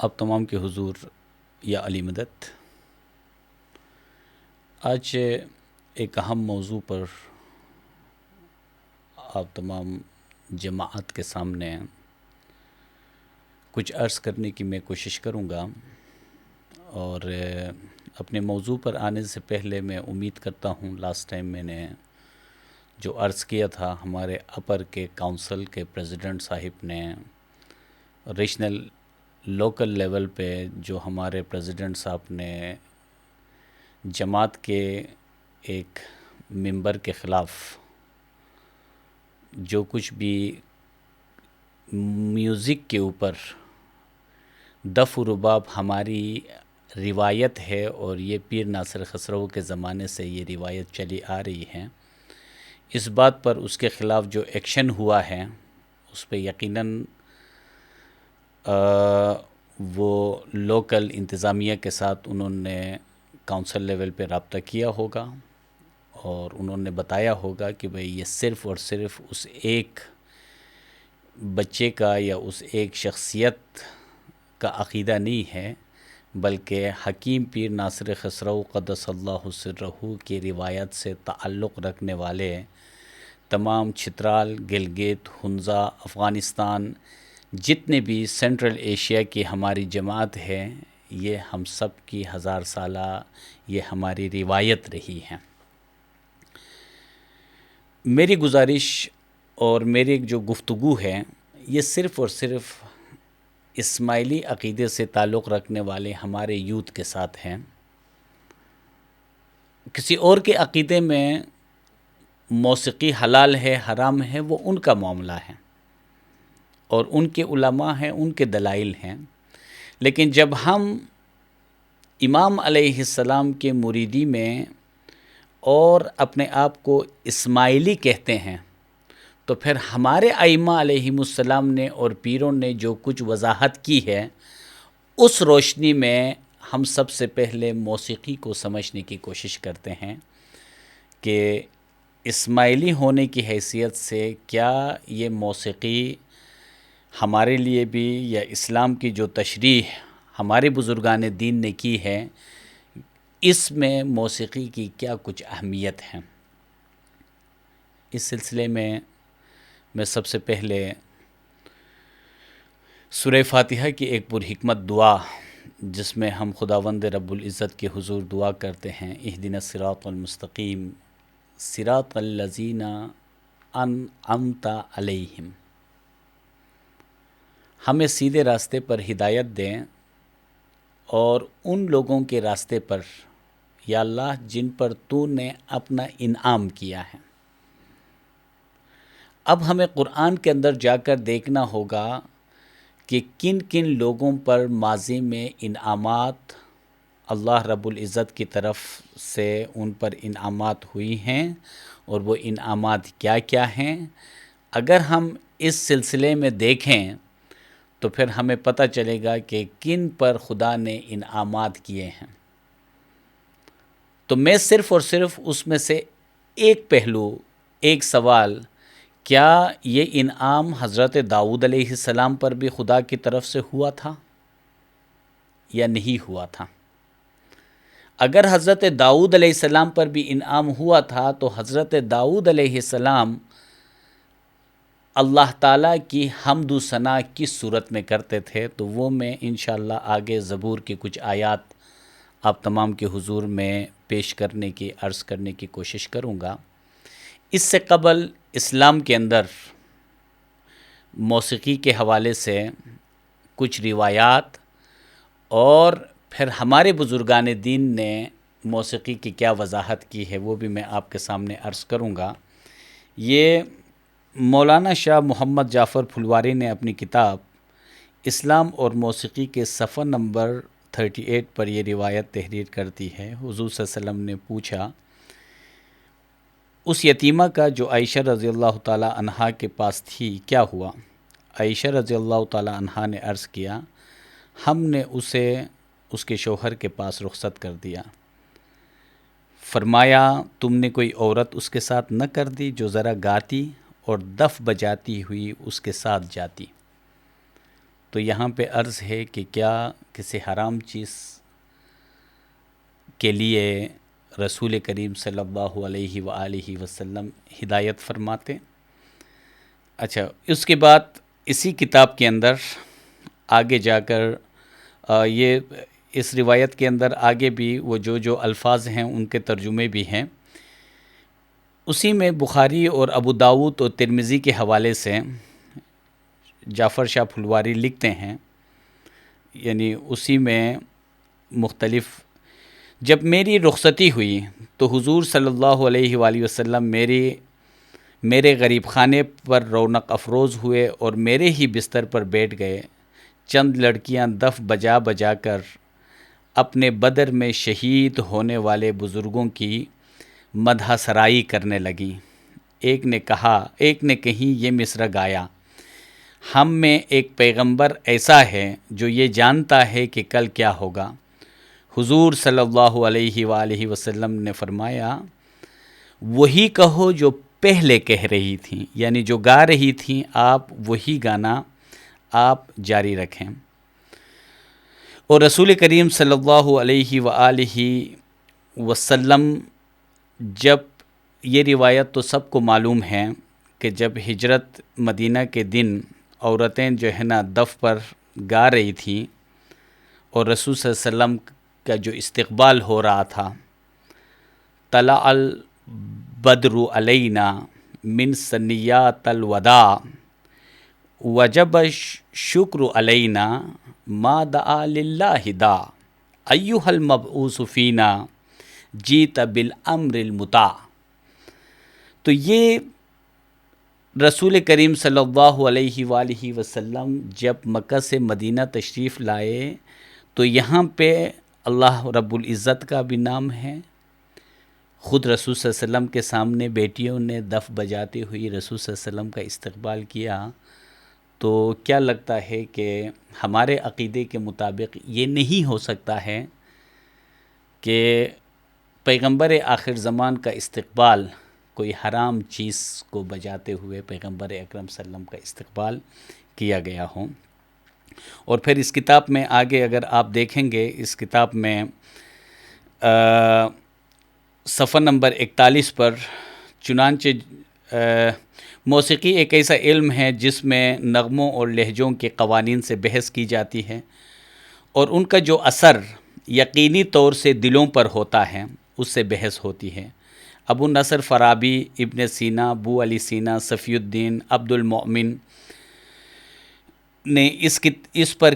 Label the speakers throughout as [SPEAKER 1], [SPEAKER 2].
[SPEAKER 1] آپ تمام کے حضور یا علی مدد، آج ایک اہم موضوع پر آپ تمام جماعت کے سامنے کچھ عرض کرنے کی میں کوشش کروں گا، اور اپنے موضوع پر آنے سے پہلے میں امید کرتا ہوں لاسٹ ٹائم میں نے جو عرض کیا تھا، ہمارے اپر کے کونسل کے پریزیڈنٹ صاحب نے ریشنل لوکل لیول پہ جو ہمارے پریزیڈنٹ صاحب نے جماعت کے ایک ممبر کے خلاف جو کچھ بھی میوزک کے اوپر دف و رباب ہماری روایت ہے، اور یہ پیر ناصر خسرو کے زمانے سے یہ روایت چلی آ رہی ہے، اس بات پر اس کے خلاف جو ایکشن ہوا ہے اس پہ یقیناً وہ لوکل انتظامیہ کے ساتھ انہوں نے کونسل لیول پہ رابطہ کیا ہوگا، اور انہوں نے بتایا ہوگا کہ بھئی یہ صرف اور صرف اس ایک بچے کا یا اس ایک شخصیت کا عقیدہ نہیں ہے، بلکہ حکیم پیر ناصر خسرو قدس اللہ سرہ کی روایت سے تعلق رکھنے والے تمام چترال، گلگت، ہنزا، افغانستان، جتنے بھی سینٹرل ایشیا کی ہماری جماعت ہے، یہ ہم سب کی 1000 سالہ یہ ہماری روایت رہی ہے۔ میری گزارش اور میری جو گفتگو ہے یہ صرف اور صرف اسماعیلی عقیدے سے تعلق رکھنے والے ہمارے یوتھ کے ساتھ ہیں۔ کسی اور کے عقیدے میں موسیقی حلال ہے حرام ہے، وہ ان کا معاملہ ہے، اور ان کے علماء ہیں، ان کے دلائل ہیں، لیکن جب ہم امام علیہ السلام کے مریدی میں اور اپنے آپ کو اسماعیلی کہتے ہیں، تو پھر ہمارے ائمہ علیہم السلام نے اور پیروں نے جو کچھ وضاحت کی ہے، اس روشنی میں ہم سب سے پہلے موسیقی کو سمجھنے کی کوشش کرتے ہیں کہ اسماعیلی ہونے کی حیثیت سے کیا یہ موسیقی ہمارے لیے بھی، یا اسلام کی جو تشریح ہمارے بزرگان دین نے کی ہے، اس میں موسیقی کی کیا کچھ اہمیت ہے۔ اس سلسلے میں سب سے پہلے سورہ فاتحہ کی ایک پرحکمت دعا، جس میں ہم خداوند رب العزت کے حضور دعا کرتے ہیں، اہدنا الصراط المستقیم صراط الذین انعمت علیہم، ہمیں سیدھے راستے پر ہدایت دیں اور ان لوگوں کے راستے پر یا اللہ جن پر تو نے اپنا انعام کیا ہے۔ اب ہمیں قرآن کے اندر جا کر دیکھنا ہوگا کہ کن کن لوگوں پر ماضی میں انعامات اللہ رب العزت کی طرف سے ان پر انعامات ہوئی ہیں، اور وہ انعامات کیا کیا ہیں۔ اگر ہم اس سلسلے میں دیکھیں تو پھر ہمیں پتہ چلے گا کہ کن پر خدا نے انعامات کیے ہیں۔ تو میں صرف اور صرف اس میں سے ایک پہلو، ایک سوال، کیا یہ انعام حضرت داؤد علیہ السلام پر بھی خدا کی طرف سے ہوا تھا یا نہیں ہوا تھا؟ اگر حضرت داؤد علیہ السلام پر بھی انعام ہوا تھا تو حضرت داؤد علیہ السلام اللہ تعالیٰ کی حمد و ثنا کس صورت میں کرتے تھے؟ تو وہ میں انشاءاللہ آگے زبور کی کچھ آیات آپ تمام کے حضور میں پیش کرنے کی، عرض کرنے کی کوشش کروں گا۔ اس سے قبل اسلام کے اندر موسیقی کے حوالے سے کچھ روایات، اور پھر ہمارے بزرگان دین نے موسیقی کی کیا وضاحت کی ہے، وہ بھی میں آپ کے سامنے عرض کروں گا۔ یہ مولانا شاہ محمد جعفر پھلواری نے اپنی کتاب اسلام اور موسیقی کے صفحہ نمبر 38 پر یہ روایت تحریر کرتی ہے۔ حضور صلی اللہ علیہ وسلم نے پوچھا اس یتیمہ کا جو عائشہ رضی اللہ تعالی عنہا کے پاس تھی، کیا ہوا؟ عائشہ رضی اللہ تعالی عنہا نے عرض کیا، ہم نے اسے اس کے شوہر کے پاس رخصت کر دیا۔ فرمایا تم نے کوئی عورت اس کے ساتھ نہ کر دی جو ذرا گاتی اور دف بجاتی ہوئی اس کے ساتھ جاتی؟ تو یہاں پہ عرض ہے کہ کیا کسی حرام چیز کے لیے رسول کریم صلی اللہ علیہ وآلہ وسلم ہدایت فرماتے؟ اچھا، اس کے بعد اسی کتاب کے اندر آگے جا کر یہ اس روایت کے اندر آگے بھی وہ جو الفاظ ہیں ان کے ترجمے بھی ہیں. اسی میں بخاری اور ابو داؤد اور ترمذی کے حوالے سے جعفر شاہ پھلواری لکھتے ہیں، یعنی اسی میں مختلف، جب میری رخصتی ہوئی تو حضور صلی اللہ علیہ وآلہ وسلم میرے غریب خانے پر رونق افروز ہوئے اور میرے ہی بستر پر بیٹھ گئے. چند لڑکیاں دف بجا بجا کر اپنے بدر میں شہید ہونے والے بزرگوں کی مدح سرائی کرنے لگیں. ایک نے کہیں یہ مصرع گایا: ہم میں ایک پیغمبر ایسا ہے جو یہ جانتا ہے کہ کل کیا ہوگا. حضور صلی اللہ علیہ وآلہ وسلم نے فرمایا: وہی کہو جو پہلے کہہ رہی تھیں، یعنی جو گا رہی تھیں آپ وہی گانا آپ جاری رکھیں. اور رسول کریم صلی اللہ علیہ وآلہ وسلم، جب یہ روایت تو سب کو معلوم ہے کہ جب ہجرت مدینہ کے دن عورتیں جو ہے نا دف پر گا رہی تھیں اور رسول صلی اللہ علیہ وسلم کا جو استقبال ہو رہا تھا، طلع البدر علینا من ثنیات الوداع وجب الشکر علینا ما دعا للہ دا ایہا المبعوث فینا جیت بالامر المطاع. تو یہ رسول کریم صلی اللہ علیہ وآلہ وسلم جب مکہ سے مدینہ تشریف لائے تو یہاں پہ اللہ رب العزت کا بھی نام ہے. خود رسول صلی اللہ علیہ وسلم کے سامنے بیٹیوں نے دف بجاتے ہوئی رسول صلی اللہ علیہ وسلم کا استقبال کیا. تو کیا لگتا ہے کہ ہمارے عقیدے کے مطابق یہ نہیں ہو سکتا ہے کہ پیغمبر آخر زمان کا استقبال کوئی حرام چیز کو بجاتے ہوئے پیغمبر اکرم صلی اللہ علیہ وسلم کا استقبال کیا گیا ہو. اور پھر اس کتاب میں آگے اگر آپ دیکھیں گے، اس کتاب میں صفحہ نمبر 41 پر، چنانچہ موسیقی ایک ایسا علم ہے جس میں نغموں اور لہجوں کے قوانین سے بحث کی جاتی ہے اور ان کا جو اثر یقینی طور سے دلوں پر ہوتا ہے اس سے بحث ہوتی ہے. ابو نصر فارابی، ابن سینا، ابو علی سینا، صفی الدین، عبد المؤمن نے اس پر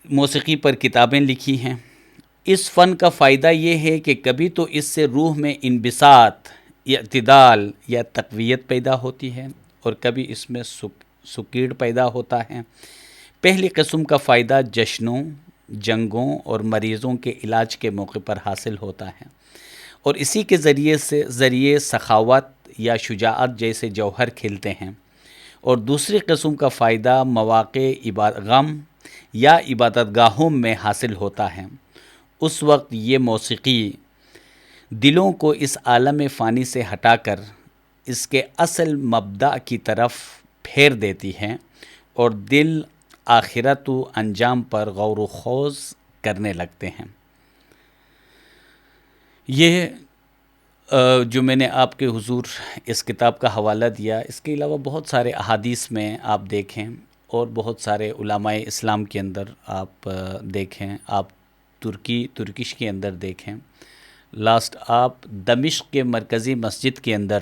[SPEAKER 1] موسیقی پر کتابیں لکھی ہیں. اس فن کا فائدہ یہ ہے کہ کبھی تو اس سے روح میں انبساط، اعتدال یا تقویت پیدا ہوتی ہے اور کبھی اس میں سکیڑ پیدا ہوتا ہے. پہلی قسم کا فائدہ جشنوں، جنگوں اور مریضوں کے علاج کے موقع پر حاصل ہوتا ہے اور اسی کے ذریعے سخاوت یا شجاعت جیسے جوہر کھلتے ہیں. اور دوسری قسم کا فائدہ مواقع غم یا عبادت گاہوں میں حاصل ہوتا ہے. اس وقت یہ موسیقی دلوں کو اس عالم فانی سے ہٹا کر اس کے اصل مبدأ کی طرف پھیر دیتی ہے اور دل آخرت و انجام پر غور و خوض کرنے لگتے ہیں. یہ جو میں نے آپ کے حضور اس کتاب کا حوالہ دیا، اس کے علاوہ بہت سارے احادیث میں آپ دیکھیں اور بہت سارے علماء اسلام کے اندر آپ دیکھیں، آپ ترکش کے اندر دیکھیں. لاسٹ آپ دمشق کے مرکزی مسجد کے اندر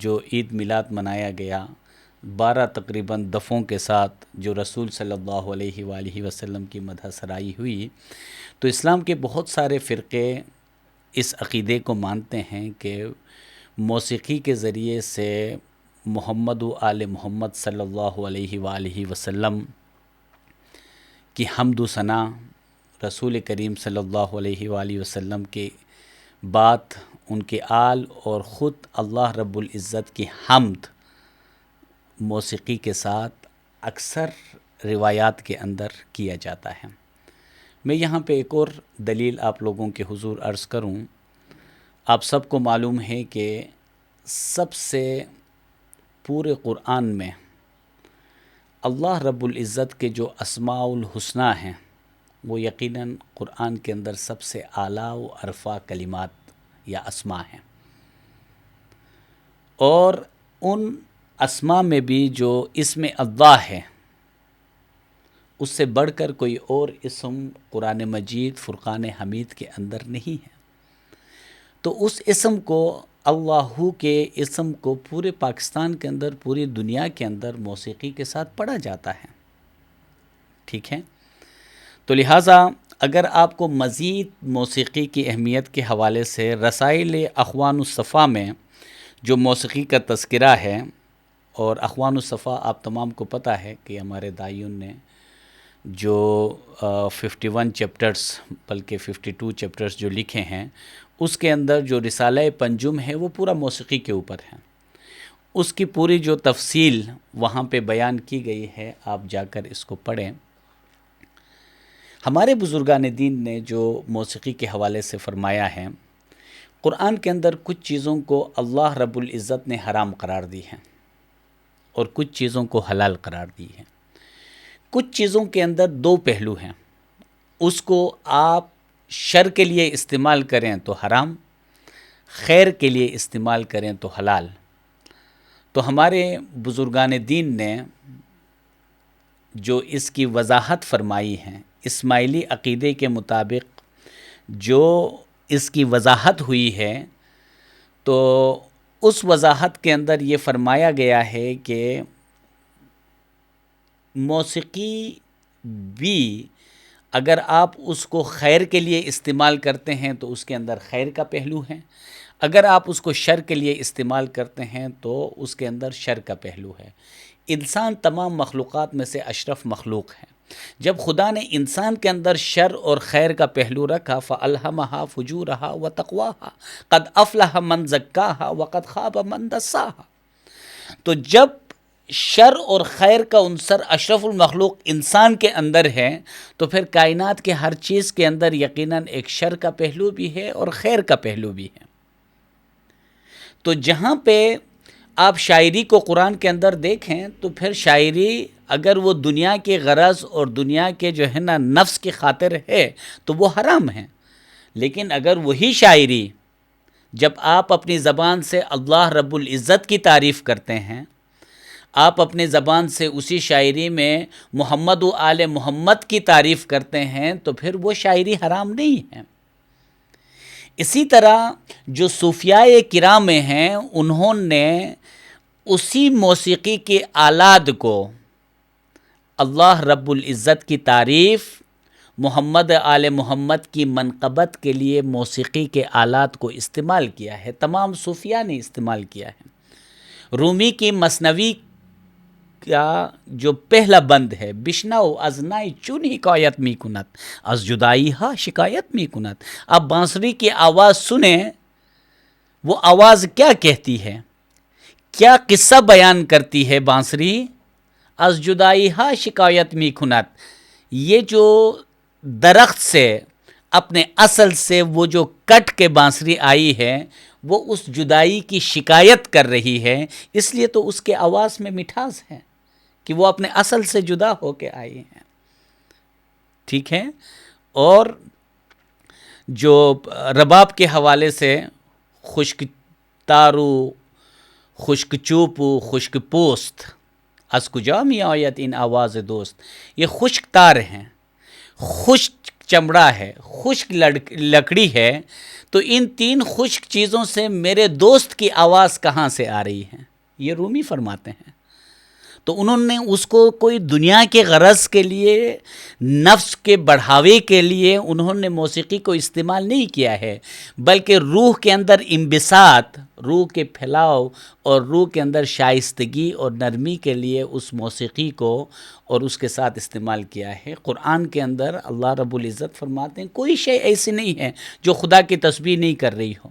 [SPEAKER 1] جو عید میلاد منایا گیا 12 تقریباً دفوں کے ساتھ، جو رسول صلی اللہ علیہ وآلہ وسلم کی مدح سرائی ہوئی، تو اسلام کے بہت سارے فرقے اس عقیدے کو مانتے ہیں کہ موسیقی کے ذریعے سے محمد و آل محمد صلی اللہ علیہ وآلہ وسلم کی حمد و ثنا، رسول کریم صلی اللہ علیہ وآلہ وسلم کے بات، ان کے آل اور خود اللہ رب العزت کی حمد موسیقی کے ساتھ اکثر روایات کے اندر کیا جاتا ہے. میں یہاں پہ ایک اور دلیل آپ لوگوں کے حضور عرض کروں. آپ سب کو معلوم ہے کہ سب سے پورے قرآن میں اللہ رب العزت کے جو اسماء الحسنی ہیں وہ یقیناً قرآن کے اندر سب سے اعلیٰ و ارفع کلمات یا اسماء ہیں، اور ان اسماء میں بھی جو اسم اللہ ہے اس سے بڑھ کر کوئی اور اسم قرآن مجید فرقان حمید کے اندر نہیں ہے۔ تو اس اسم کو، اللہ کے اسم کو پورے پاکستان کے اندر، پوری دنیا کے اندر موسیقی کے ساتھ پڑھا جاتا ہے، ٹھیک ہے؟ تو لہٰذا اگر آپ کو مزید موسیقی کی اہمیت کے حوالے سے رسائل اخوان الصفا میں جو موسیقی کا تذکرہ ہے، اور اخوان الصفا آپ تمام کو پتہ ہے کہ ہمارے دائیون نے جو 51 چیپٹرز بلکہ 52 چیپٹرز جو لکھے ہیں، اس کے اندر جو رسالہ پنجم ہے وہ پورا موسیقی کے اوپر ہے، اس کی پوری جو تفصیل وہاں پہ بیان کی گئی ہے، آپ جا کر اس کو پڑھیں۔ ہمارے بزرگان دین نے جو موسیقی کے حوالے سے فرمایا ہے، قرآن کے اندر کچھ چیزوں کو اللہ رب العزت نے حرام قرار دی ہیں اور کچھ چیزوں کو حلال قرار دی ہے۔ کچھ چیزوں کے اندر دو پہلو ہیں، اس کو آپ شر کے لیے استعمال کریں تو حرام، خیر کے لیے استعمال کریں تو حلال۔ تو ہمارے بزرگان دین نے جو اس کی وضاحت فرمائی ہے، اسماعیلی عقیدے کے مطابق جو اس کی وضاحت ہوئی ہے، تو اس وضاحت کے اندر یہ فرمایا گیا ہے کہ موسیقی بھی اگر آپ اس کو خیر کے لیے استعمال کرتے ہیں تو اس کے اندر خیر کا پہلو ہے، اگر آپ اس کو شر کے لیے استعمال کرتے ہیں تو اس کے اندر شر کا پہلو ہے۔ انسان تمام مخلوقات میں سے اشرف مخلوق ہے۔ جب خدا نے انسان کے اندر شر اور خیر کا پہلو رکھا، فَأَلْهَمَهَا فُجُورَهَا وَتَقْوَاهَا قَدْ أَفْلَحَ مَنْ زَكَّاهَا وَقَدْ خَابَ مَنْ دَسَّاهَا۔ تو جب شر اور خیر کا عنصر اشرف المخلوق انسان کے اندر ہے، تو پھر کائنات کے ہر چیز کے اندر یقیناً ایک شر کا پہلو بھی ہے اور خیر کا پہلو بھی ہے۔ تو جہاں پہ آپ شاعری کو قرآن کے اندر دیکھیں تو پھر شاعری اگر وہ دنیا کے غرض اور دنیا کے جو ہے نا نفس کی خاطر ہے تو وہ حرام ہے، لیکن اگر وہی شاعری جب آپ اپنی زبان سے اللہ رب العزت کی تعریف کرتے ہیں، آپ اپنے زبان سے اسی شاعری میں محمد و آل محمد کی تعریف کرتے ہیں تو پھر وہ شاعری حرام نہیں ہے۔ اسی طرح جو صوفیاء کرام ہیں، انہوں نے اسی موسیقی کے آلات کو اللہ رب العزت کی تعریف، محمد آل محمد کی منقبت کے لیے موسیقی کے آلات کو استعمال کیا ہے، تمام صوفیاء نے استعمال کیا ہے۔ رومی کی مثنوی کا جو پہلا بند ہے، بشنو از نائی چون حکایت می کنت، از جدائی ہا شکایت می کنت۔ آپ بانسری کی آواز سنیں، وہ آواز کیا کہتی ہے، کیا قصہ بیان کرتی ہے بانسری؟ از جدائی ہا شکایت می کنت، یہ جو درخت سے اپنے اصل سے وہ جو کٹ کے بانسری آئی ہے، وہ اس جدائی کی شکایت کر رہی ہے، اس لیے تو اس کے آواز میں مٹھاس ہے کہ وہ اپنے اصل سے جدا ہو کے آئی ہیں، ٹھیک ہے؟ اور جو رباب کے حوالے سے خشک تارو، خشک چوپو، خشک پوست، از کجا می آید این آواز دوست، یہ خشک تار ہیں، خشک چمڑا ہے، خشک لکڑی ہے، تو ان تین خشک چیزوں سے میرے دوست کی آواز کہاں سے آ رہی ہے؟ یہ رومی فرماتے ہیں۔ تو انہوں نے اس کو کوئی دنیا کے غرض کے لیے، نفس کے بڑھاوے کے لیے انہوں نے موسیقی کو استعمال نہیں کیا ہے، بلکہ روح کے اندر انبساط، روح کے پھیلاؤ اور روح کے اندر شائستگی اور نرمی کے لیے اس موسیقی کو اور اس کے ساتھ استعمال کیا ہے۔ قرآن کے اندر اللہ رب العزت فرماتے ہیں کوئی شے ایسی نہیں ہے جو خدا کی تسبیح نہیں کر رہی ہو۔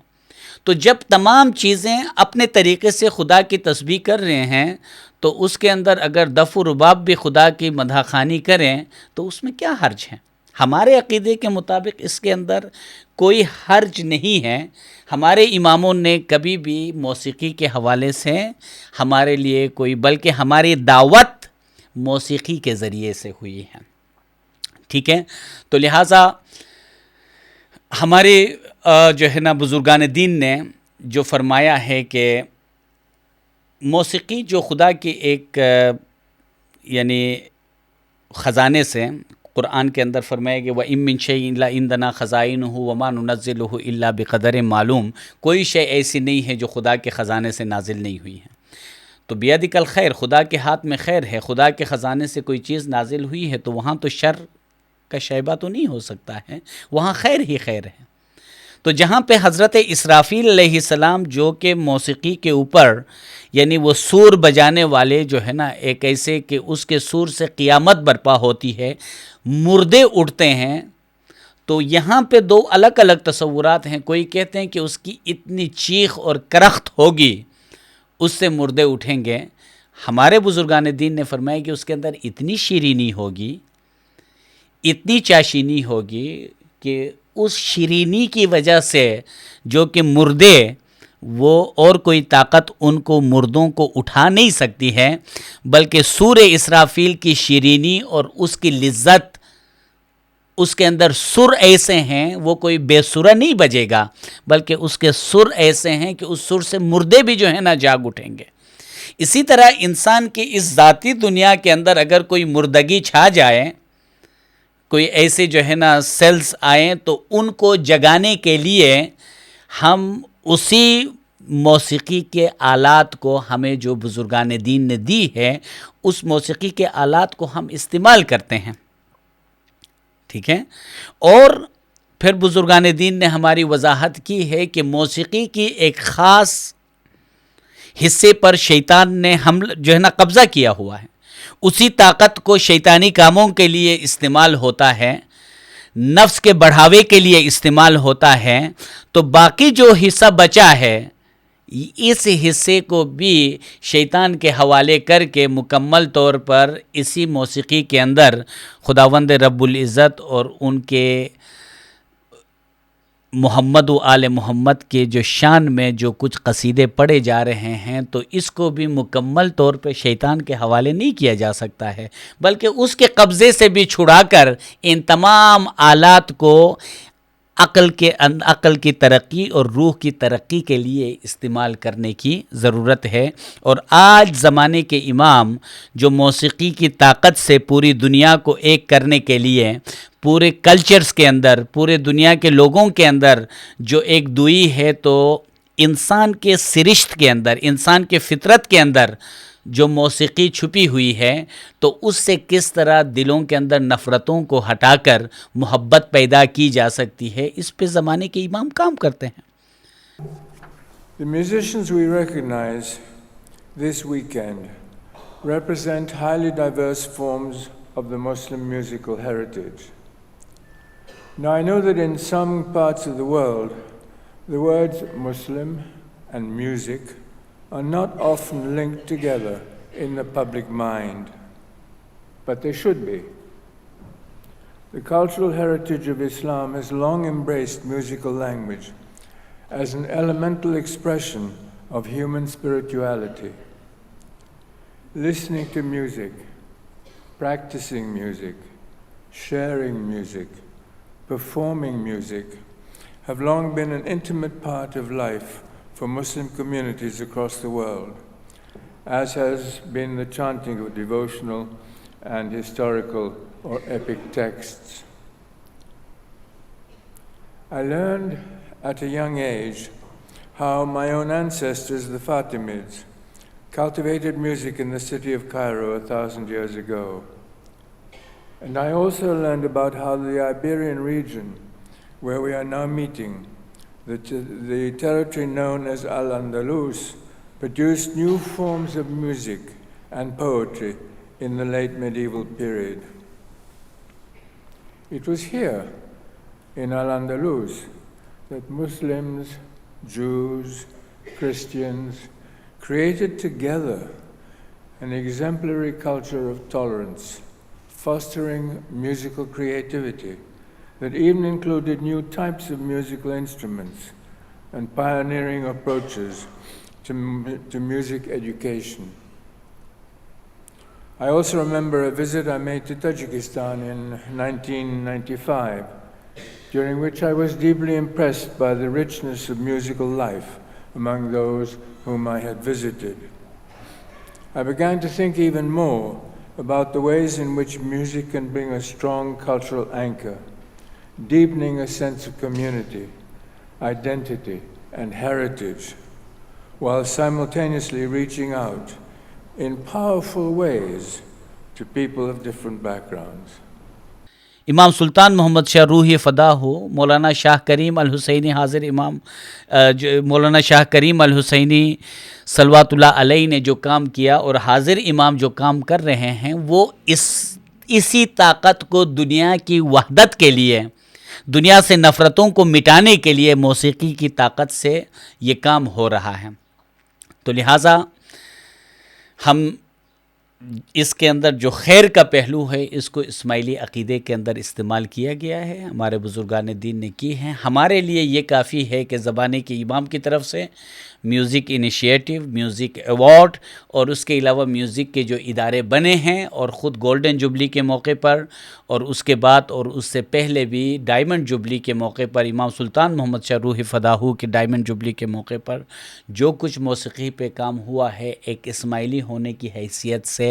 [SPEAKER 1] تو جب تمام چیزیں اپنے طریقے سے خدا کی تسبیح کر رہے ہیں تو اس کے اندر اگر دف و رباب بھی خدا کی مدح خوانی کریں تو اس میں کیا حرج ہے؟ ہمارے عقیدے کے مطابق اس کے اندر کوئی حرج نہیں ہے۔ ہمارے اماموں نے کبھی بھی موسیقی کے حوالے سے ہمارے لیے کوئی، بلکہ ہماری دعوت موسیقی کے ذریعے سے ہوئی ہیں. ٹھیک ہے، تو لہٰذا ہمارے جو ہے نا بزرگان دین نے جو فرمایا ہے کہ موسیقی جو خدا کی ایک یعنی خزانے سے، قرآن کے اندر فرمایا کہ وَإِن مِّن شَيْءٍ إِلَّا عِندَنَا خَزَائِنُهُ وَمَا نُنَزِّلُهُ إِلَّا بِقَدَرٍ معلوم، کوئی شے ایسی نہیں ہے جو خدا کے خزانے سے نازل نہیں ہوئی ہے. تو بیدک الخیر، خدا کے ہاتھ میں خیر ہے. خدا کے خزانے سے کوئی چیز نازل ہوئی ہے تو وہاں تو شر کا شائبہ تو نہیں ہو سکتا ہے، وہاں خیر ہی خیر ہے. تو جہاں پہ حضرت اسرافیل علیہ السلام جو کہ موسیقی کے اوپر یعنی وہ سور بجانے والے جو ہے نا، ایک ایسے کہ اس کے سور سے قیامت برپا ہوتی ہے، مردے اٹھتے ہیں، تو یہاں پہ دو الگ الگ تصورات ہیں. کوئی کہتے ہیں کہ اس کی اتنی چیخ اور کرخت ہوگی اس سے مردے اٹھیں گے. ہمارے بزرگان دین نے فرمایا کہ اس کے اندر اتنی شیرینی ہوگی، اتنی چاشینی ہوگی کہ اس شیرینی کی وجہ سے جو کہ مردے وہ اور کوئی طاقت ان کو مردوں کو اٹھا نہیں سکتی ہے، بلکہ سور اسرافیل کی شیرینی اور اس کی لذت، اس کے اندر سر ایسے ہیں، وہ کوئی بے سرا نہیں بجے گا، بلکہ اس کے سر ایسے ہیں کہ اس سر سے مردے بھی جو ہے نا جاگ اٹھیں گے. اسی طرح انسان کی اس ذاتی دنیا کے اندر اگر کوئی مردگی چھا جائے، کوئی ایسے جو ہے نا سیلز آئیں، تو ان کو جگانے کے لیے ہم اسی موسیقی کے آلات کو، ہمیں جو بزرگان دین نے دی ہے، اس موسیقی کے آلات کو ہم استعمال کرتے ہیں. ٹھیک ہے، اور پھر بزرگان دین نے ہماری وضاحت کی ہے کہ موسیقی کی ایک خاص حصے پر شیطان نے جو ہے نا قبضہ کیا ہوا ہے. اسی طاقت کو شیطانی کاموں کے لیے استعمال ہوتا ہے، نفس کے بڑھاوے کے لیے استعمال ہوتا ہے. تو باقی جو حصہ بچا ہے، اس حصے کو بھی شیطان کے حوالے کر کے مکمل طور پر اسی موسیقی کے اندر خداوند رب العزت اور ان کے محمد و آل محمد کے جو شان میں جو کچھ قصیدے پڑھے جا رہے ہیں، تو اس کو بھی مکمل طور پہ شیطان کے حوالے نہیں کیا جا سکتا ہے، بلکہ اس کے قبضے سے بھی چھڑا کر ان تمام آلات کو عقل کی ترقی اور روح کی ترقی کے لیے استعمال کرنے کی ضرورت ہے. اور آج زمانے کے امام جو موسیقی کی طاقت سے پوری دنیا کو ایک کرنے کے لیے پورے کلچرز کے اندر، پورے دنیا کے لوگوں کے اندر جو ایک دوئی ہے، تو انسان کے سرشت کے اندر، انسان کے فطرت کے اندر جو موسیقی چھپی ہوئی ہے، تو اس سے کس طرح دلوں کے اندر نفرتوں کو ہٹا کر محبت پیدا کی جا سکتی ہے، اس پہ زمانے کے امام کام کرتے ہیں.
[SPEAKER 2] The musicians we recognize this weekend represent highly diverse forms of the Muslim musical heritage. Now, I know that in some parts of the world, the words Muslim and music are not often linked together in the public mind, but they should be. The cultural heritage of Islam has long embraced musical language as an elemental expression of human spirituality. Listening to music, practicing music, sharing music, performing music have long been an intimate part of life for Muslim communities across the world, as has been the chanting of devotional and historical or epic texts. I learned at a young age how my own ancestors, the Fatimids, cultivated music in the city of Cairo 1,000 years ago. And I also learned about how the Iberian region, where we are now meeting, the territory known as Al-Andalus, produced new forms of music and poetry in the late medieval period. It was here, in Al-Andalus, that Muslims, Jews, Christians created together an exemplary culture of tolerance, fostering musical creativity that even included new types of musical instruments and pioneering approaches to music education. I also remember a visit I made to Tajikistan in 1995, during which I was deeply impressed by the richness of musical life among those whom I had visited. I began to think even more about the ways in which music can bring a strong cultural anchor, deepening a sense of community, identity, and heritage, while simultaneously reaching out in powerful ways to people of different backgrounds.
[SPEAKER 1] امام سلطان محمد شاہ روح فدا ہو مولانا شاہ کریم الحسینی حاضر امام مولانا شاہ کریم الحسینی صلوات اللہ علیہ نے جو کام کیا اور حاضر امام جو کام کر رہے ہیں وہ اسی طاقت کو دنیا کی وحدت کے لیے، دنیا سے نفرتوں کو مٹانے کے لیے موسیقی کی طاقت سے یہ کام ہو رہا ہے. تو لہٰذا ہم اس کے اندر جو خیر کا پہلو ہے اس کو اسماعیلی عقیدے کے اندر استعمال کیا گیا ہے، ہمارے بزرگان دین نے کی ہیں. ہمارے لیے یہ کافی ہے کہ زبانی کے امام کی طرف سے میوزک انیشیٹو، میوزک ایوارڈ اور اس کے علاوہ میوزک کے جو ادارے بنے ہیں اور خود گولڈن جوبلی کے موقع پر اور اس کے بعد اور اس سے پہلے بھی ڈائمنڈ جوبلی کے موقع پر امام سلطان محمد شاہ روح فدا ہو کے ڈائمنڈ جوبلی کے موقع پر جو کچھ موسیقی پہ کام ہوا ہے، ایک اسماعیلی ہونے کی حیثیت سے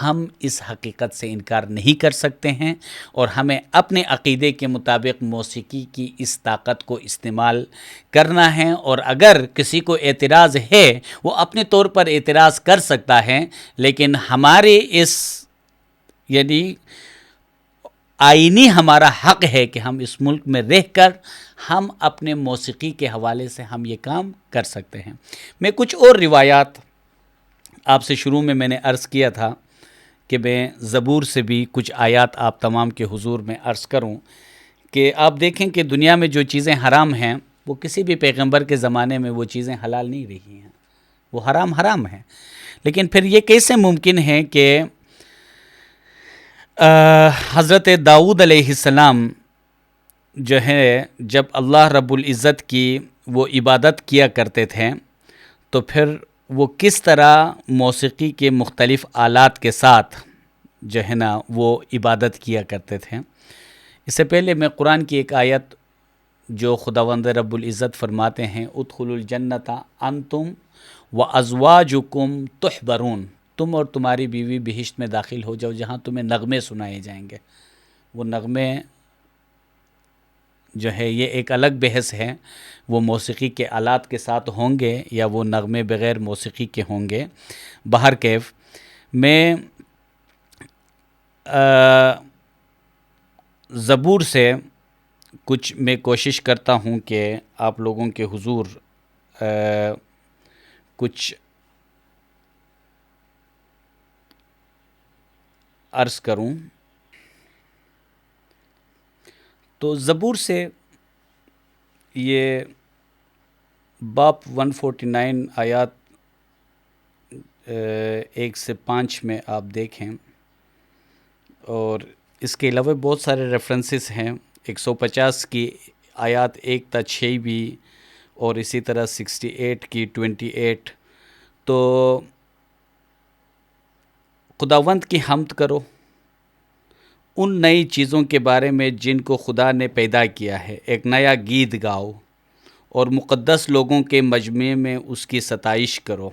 [SPEAKER 1] ہم اس حقیقت سے انکار نہیں کر سکتے ہیں اور ہمیں اپنے عقیدے کے مطابق موسیقی کی اس طاقت کو استعمال کرنا ہے. اور اگر کسی کو اعتراض ہے وہ اپنے طور پر اعتراض کر سکتا ہے، لیکن ہمارے اس یعنی آئینی ہمارا حق ہے کہ ہم اس ملک میں رہ کر ہم اپنے موسیقی کے حوالے سے ہم یہ کام کر سکتے ہیں. میں کچھ اور روایات آپ سے شروع میں نے عرض کیا تھا کہ میں زبور سے بھی کچھ آیات آپ تمام کے حضور میں عرض کروں کہ آپ دیکھیں کہ دنیا میں جو چیزیں حرام ہیں وہ کسی بھی پیغمبر کے زمانے میں وہ چیزیں حلال نہیں رہی ہیں، وہ حرام ہیں. لیکن پھر یہ کیسے ممکن ہے کہ حضرت داؤد علیہ السلام جو ہے جب اللہ رب العزت کی وہ عبادت کیا کرتے تھے تو پھر وہ کس طرح موسیقی کے مختلف آلات کے ساتھ جو ہے نا وہ عبادت کیا کرتے تھے. اس سے پہلے میں قرآن کی ایک آیت جو خداوند رب العزت فرماتے ہیں ادخلوا الجنت انتم وازواجکم تحبرون، تم اور تمہاری بیوی بہشت میں داخل ہو جاؤ جہاں تمہیں نغمے سنائے جائیں گے. وہ نغمے جو ہے یہ ایک الگ بحث ہے، وہ موسیقی کے آلات کے ساتھ ہوں گے یا وہ نغمے بغیر موسیقی کے ہوں گے. بہر کیف میں زبور سے کچھ میں کوشش کرتا ہوں کہ آپ لوگوں کے حضور کچھ عرض کروں. تو زبور سے یہ باب 149 آیات 1 سے 5 میں آپ دیکھیں اور اس کے علاوہ بہت سارے ریفرنسز ہیں. 150 کی آیات 1 تا 6 بھی اور اسی طرح 68 کی 28. تو خداوند کی حمد کرو ان نئی چیزوں کے بارے میں جن کو خدا نے پیدا کیا ہے، ایک نیا گیت گاؤ اور مقدس لوگوں کے مجمع میں اس کی ستائش کرو.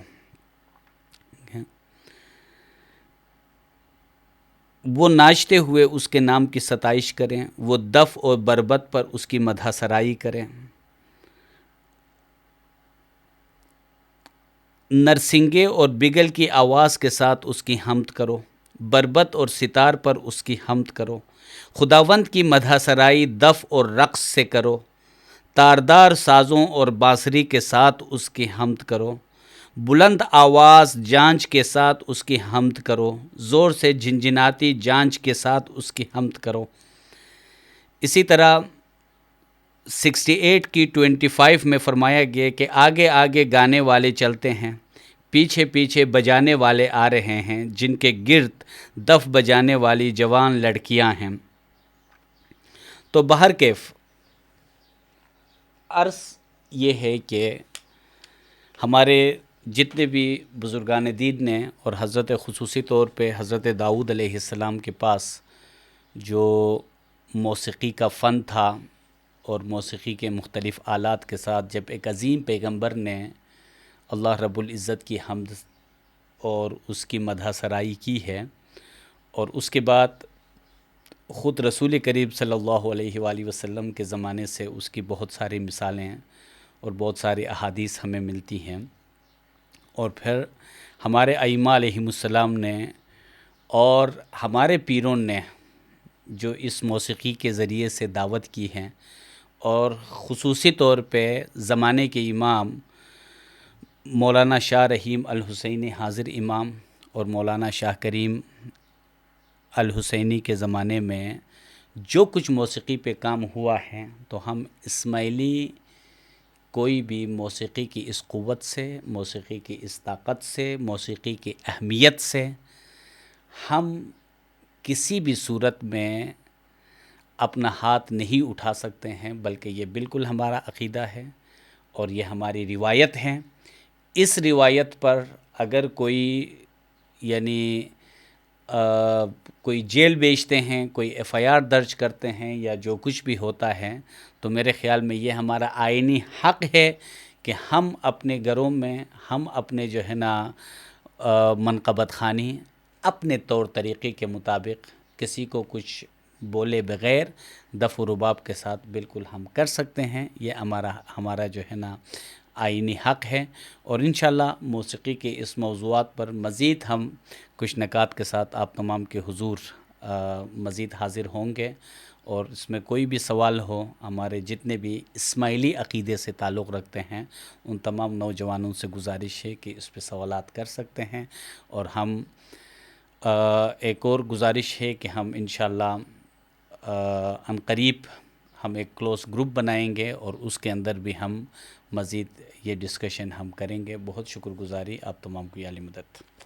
[SPEAKER 1] وہ ناچتے ہوئے اس کے نام کی ستائش کریں، وہ دف اور بربت پر اس کی مدح سرائی کریں. نرسنگے اور بگل کی آواز کے ساتھ اس کی حمد کرو، بربت اور ستار پر اس کی حمد کرو. خداوند کی مدح سرائی دف اور رقص سے کرو، تاردار سازوں اور بانسری کے ساتھ اس کی حمد کرو. بلند آواز جانچ کے ساتھ اس کی حمد کرو، زور سے جھنجھناتی جانچ کے ساتھ اس کی حمد کرو. اسی طرح 68 کی 25 میں فرمایا گیا کہ آگے آگے گانے والے چلتے ہیں، پیچھے پیچھے بجانے والے آ رہے ہیں، جن کے گرد دف بجانے والی جوان لڑکیاں ہیں. تو بہر کیف عرض یہ ہے کہ ہمارے جتنے بھی بزرگان دین نے اور حضرت خصوصی طور پہ حضرت داؤد علیہ السلام کے پاس جو موسیقی کا فن تھا اور موسیقی کے مختلف آلات کے ساتھ جب ایک عظیم پیغمبر نے اللہ رب العزت کی حمد اور اس کی مدح سرائی کی ہے، اور اس کے بعد خود رسول کریم صلی اللہ علیہ وآلہ وسلم کے زمانے سے اس کی بہت ساری مثالیں اور بہت ساری احادیث ہمیں ملتی ہیں، اور پھر ہمارے ائمہ علیہم السلام نے اور ہمارے پیروں نے جو اس موسیقی کے ذریعے سے دعوت کی ہے، اور خصوصی طور پہ زمانے کے امام مولانا شاہ رحیم الحسینی حاضر امام اور مولانا شاہ کریم الحسینی کے زمانے میں جو کچھ موسیقی پہ کام ہوا ہے، تو ہم اسماعیلی کوئی بھی موسیقی کی اس قوت سے، موسیقی کی اس طاقت سے، موسیقی کی اہمیت سے ہم کسی بھی صورت میں اپنا ہاتھ نہیں اٹھا سکتے ہیں، بلکہ یہ بالکل ہمارا عقیدہ ہے اور یہ ہماری روایت ہے۔ اس روایت پر اگر کوئی یعنی کوئی جیل بیچتے ہیں، کوئی ایف آئی آر درج کرتے ہیں یا جو کچھ بھی ہوتا ہے، تو میرے خیال میں یہ ہمارا آئینی حق ہے کہ ہم اپنے گھروں میں، ہم اپنے جو ہے نا منقبت خوانی اپنے طور طریقے کے مطابق کسی کو کچھ بولے بغیر دف و رباب کے ساتھ بالکل ہم کر سکتے ہیں۔ یہ ہمارا جو ہے نا آئینی حق ہے، اور انشاءاللہ موسیقی کے اس موضوعات پر مزید ہم کچھ نکات کے ساتھ آپ تمام کے حضور مزید حاضر ہوں گے، اور اس میں کوئی بھی سوال ہو، ہمارے جتنے بھی اسماعیلی عقیدے سے تعلق رکھتے ہیں ان تمام نوجوانوں سے گزارش ہے کہ اس پہ سوالات کر سکتے ہیں، اور ہم ایک اور گزارش ہے کہ ہم انشاءاللہ ان قریب ہم ایک کلوز گروپ بنائیں گے اور اس کے اندر بھی ہم مزید یہ ڈسکشن ہم کریں گے۔ بہت شکر گزاری آپ تمام کی عالی مدد۔